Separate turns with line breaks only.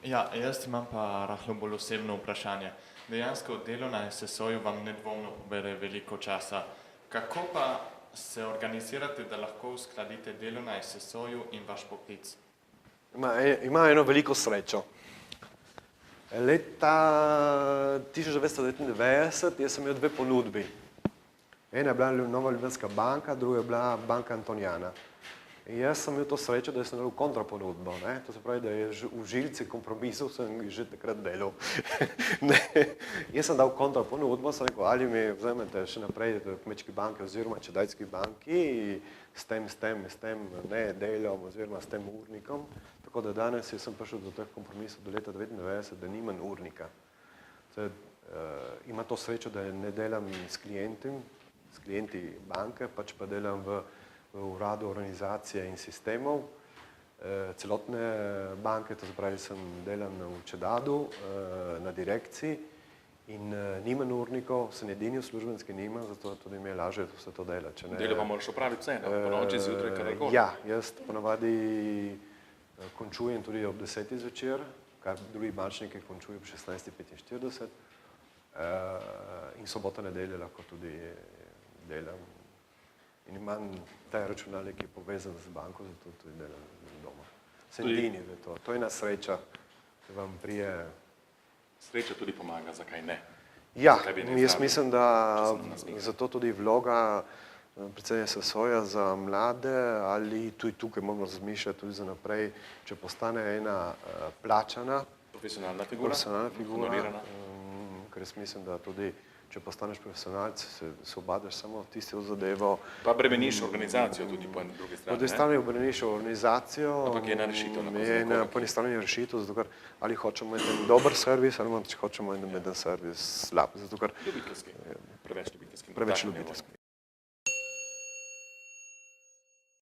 Ja, jaz imam pa rahlo bolj osebno vprašanje. Dejansko delo na SSO-ju vam nedvomno pobere veliko časa. Kako pa se organizirate, da lahko uskladite delo na SSO-ju in vaš poklic?
Ima eno veliko srečo. Leta 1999 jaz sem imel dve ponudbi. Ena je bila Nova Ljubljanska banka, druga je bila Banka Antonijana. In jaz sem imel to srečo, da sem dal kontraponudbo. To se pravi, da je v žilci kompromisov sem že takrat delal. Jaz sem dal kontraponudbo, sem rekel, ali mi vzamete še naprej v Kmečki banki oziroma Čedajski banki s tem delom oziroma s tem urnikom. Tako da danes sem prišel do teh kompromisov do leta 1999, da nimam urnika. Ima to srečo, da ne delam s klienti banke, pač pa delam v uradu organizacije in sistemov celotne banke, to se pravi, sem delam v Čedadu, na direkciji in nimam urnikov, sem edini uslužbenec, ki nimam, zato tudi mi je lažje vse to delati.
Delo pa moraš opraviti vseeno, po noči, zjutraj, kadarkoli.
Ja, jaz ponavadi končujem tudi ob 10. zvečer, kar drugi bančniki končujejo ob 16:45 in sobota, nedelja lahko tudi delam. In imam ta računalnik, ki je povezan z banko, zato tudi delam doma. Sem edini za to. To je ena sreča, da vam prije...
Sreča tudi pomaga, zakaj ne?
Ja, jaz mislim, da zato tudi vloga predvsem SSO-ja za mlade ali tudi tukaj moramo razmišljati tudi za naprej, če postane ena plačana,
profesionalna figura,
ker jaz mislim, da tudi če postaneš profesionalc, se obadaš samo tisto zadevo.
Pa bremeniš organizacijo tudi po eni drugi strani.
Po drugi strani bremeniš organizacijo.
Ampak je ena rešitev.
Je po eni strani rešitev, zato ker ali hočemo imeti dober servis, ali hočemo imeti servis slab.
Ljubiteljski. Preveč ljubiteljski.
Preveč ljubiteljski.